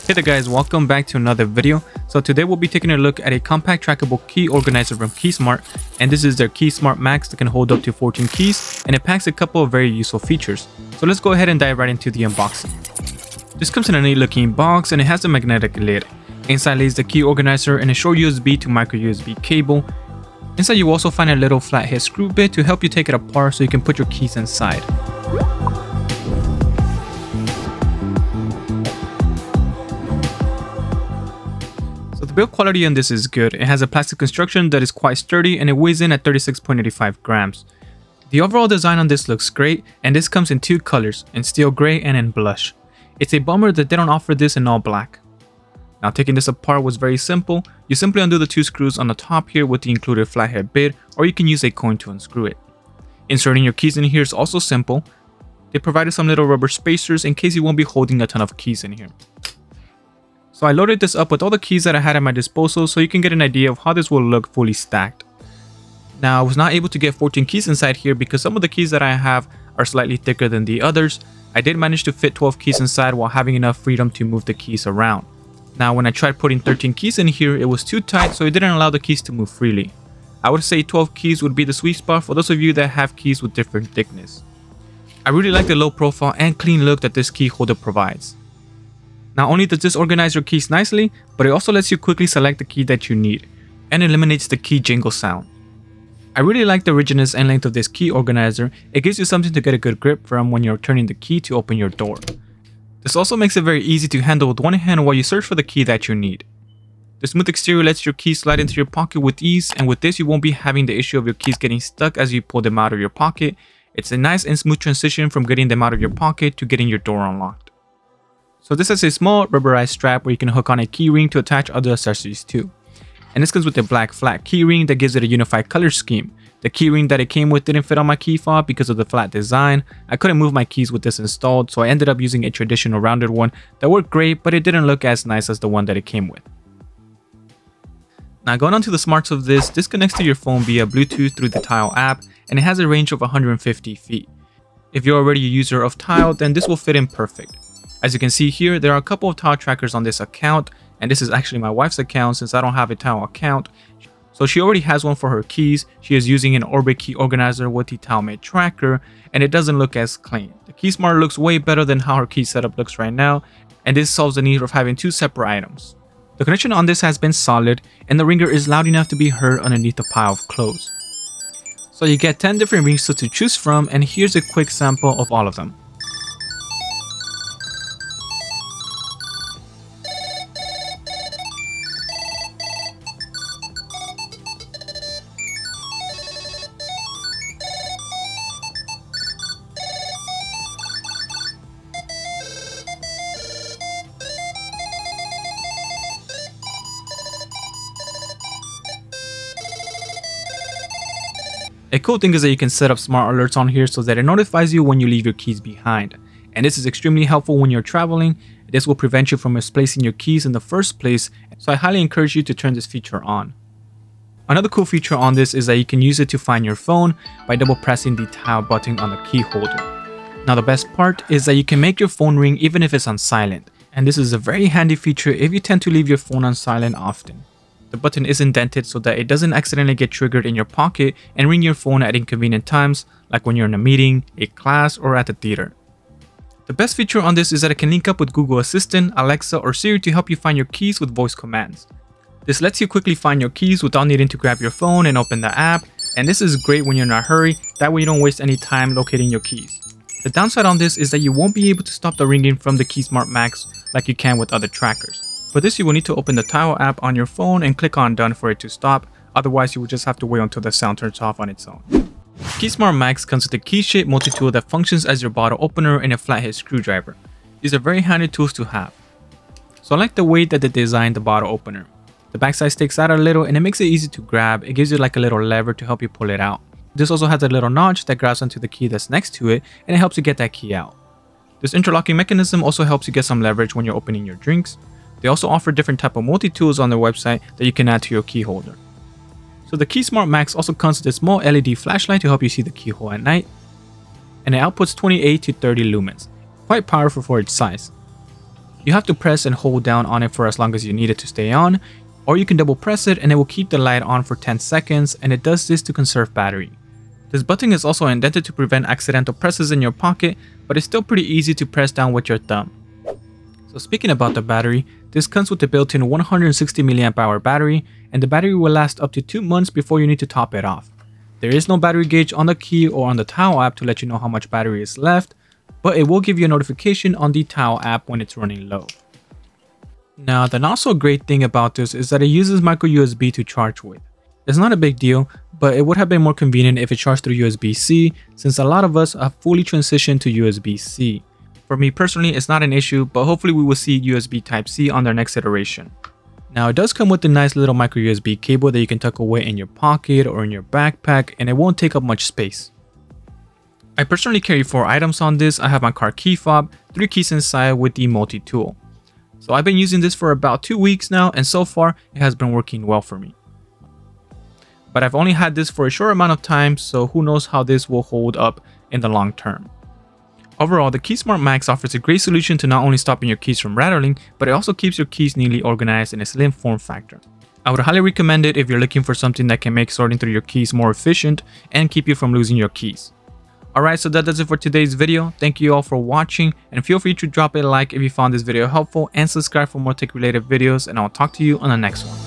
Hey there guys, welcome back to another video. So today we'll be taking a look at a compact trackable key organizer from KeySmart, and this is their KeySmart Max that can hold up to 14 keys, and it packs a couple of very useful features. So let's go ahead and dive right into the unboxing. This comes in a neat looking box and it has a magnetic lid. Inside lays the key organizer and a short USB to micro USB cable. Inside you also find a little flathead screw bit to help you take it apart so you can put your keys inside. The build quality on this is good. It has a plastic construction that is quite sturdy and it weighs in at 36.85 grams. The overall design on this looks great, and this comes in two colors, in steel gray and in blush. It's a bummer that they don't offer this in all black. Now taking this apart was very simple. You simply undo the two screws on the top here with the included flathead bit, or you can use a coin to unscrew it. Inserting your keys in here is also simple. They provided some little rubber spacers in case you won't be holding a ton of keys in here. So I loaded this up with all the keys that I had at my disposal so you can get an idea of how this will look fully stacked. Now I was not able to get 14 keys inside here because some of the keys that I have are slightly thicker than the others. I did manage to fit 12 keys inside while having enough freedom to move the keys around. Now when I tried putting 13 keys in here, it was too tight, so it didn't allow the keys to move freely. I would say 12 keys would be the sweet spot for those of you that have keys with different thickness. I really like the low profile and clean look that this key holder provides. Not only does this organize your keys nicely, but it also lets you quickly select the key that you need, and eliminates the key jingle sound. I really like the rigidness and length of this key organizer. It gives you something to get a good grip from when you're turning the key to open your door. This also makes it very easy to handle with one hand while you search for the key that you need. The smooth exterior lets your keys slide into your pocket with ease, and with this you won't be having the issue of your keys getting stuck as you pull them out of your pocket. It's a nice and smooth transition from getting them out of your pocket to getting your door unlocked. So this has a small rubberized strap where you can hook on a key ring to attach other accessories to. And this comes with a black flat key ring that gives it a unified color scheme. The key ring that it came with didn't fit on my key fob because of the flat design. I couldn't move my keys with this installed, so I ended up using a traditional rounded one that worked great, but it didn't look as nice as the one that it came with. Now going on to the smarts of this connects to your phone via Bluetooth through the Tile app, and it has a range of 150 feet. If you're already a user of Tile, then this will fit in perfect. As you can see here, there are a couple of Tile trackers on this account, and this is actually my wife's account since I don't have a Tile account. So she already has one for her keys. She is using an Orbit key organizer with the TileMate tracker, and it doesn't look as clean. The KeySmart looks way better than how her key setup looks right now, and this solves the need of having two separate items. The connection on this has been solid, and the ringer is loud enough to be heard underneath the pile of clothes. So you get 10 different rings to choose from, and here's a quick sample of all of them. A cool thing is that you can set up smart alerts on here so that it notifies you when you leave your keys behind. And this is extremely helpful when you're traveling. This will prevent you from misplacing your keys in the first place, so I highly encourage you to turn this feature on. Another cool feature on this is that you can use it to find your phone by double pressing the Tile button on the key holder. Now the best part is that you can make your phone ring even if it's on silent. And this is a very handy feature if you tend to leave your phone on silent often. The button is indented so that it doesn't accidentally get triggered in your pocket and ring your phone at inconvenient times, like when you're in a meeting, a class, or at the theater. The best feature on this is that it can link up with Google Assistant, Alexa, or Siri to help you find your keys with voice commands. This lets you quickly find your keys without needing to grab your phone and open the app, and this is great when you're in a hurry, that way you don't waste any time locating your keys. The downside on this is that you won't be able to stop the ringing from the KeySmart Max like you can with other trackers. For this, you will need to open the Tile app on your phone and click on done for it to stop, otherwise you will just have to wait until the sound turns off on its own. KeySmart Max comes with a key-shaped multi-tool that functions as your bottle opener and a flathead screwdriver. These are very handy tools to have. So I like the way that they designed the bottle opener. The backside sticks out a little and it makes it easy to grab. It gives you like a little lever to help you pull it out. This also has a little notch that grabs onto the key that's next to it, and it helps you get that key out. This interlocking mechanism also helps you get some leverage when you're opening your drinks. They also offer different type of multi-tools on their website that you can add to your key holder. So the KeySmart Max also comes with a small LED flashlight to help you see the keyhole at night, and it outputs 28 to 30 lumens, quite powerful for its size. You have to press and hold down on it for as long as you need it to stay on, or you can double press it and it will keep the light on for 10 seconds, and it does this to conserve battery. This button is also indented to prevent accidental presses in your pocket, but it's still pretty easy to press down with your thumb. So speaking about the battery, this comes with a built-in 160 mAh battery, and the battery will last up to 2 months before you need to top it off. There is no battery gauge on the Key or on the Tile app to let you know how much battery is left, but it will give you a notification on the Tile app when it's running low. Now, the not so great thing about this is that it uses micro USB to charge with. It's not a big deal, but it would have been more convenient if it charged through USB-C, since a lot of us have fully transitioned to USB-C. For me personally, it's not an issue, but hopefully we will see USB Type-C on their next iteration. Now, it does come with a nice little micro USB cable that you can tuck away in your pocket or in your backpack, and it won't take up much space. I personally carry 4 items on this. I have my car key fob, 3 keys inside with the multi-tool. So I've been using this for about 2 weeks now, and so far it has been working well for me. But I've only had this for a short amount of time, so who knows how this will hold up in the long term. Overall, the KeySmart Max offers a great solution to not only stopping your keys from rattling, but it also keeps your keys neatly organized in a slim form factor. I would highly recommend it if you're looking for something that can make sorting through your keys more efficient and keep you from losing your keys. Alright, so that does it for today's video. Thank you all for watching, and feel free to drop a like if you found this video helpful, and subscribe for more tech related videos, and I'll talk to you on the next one.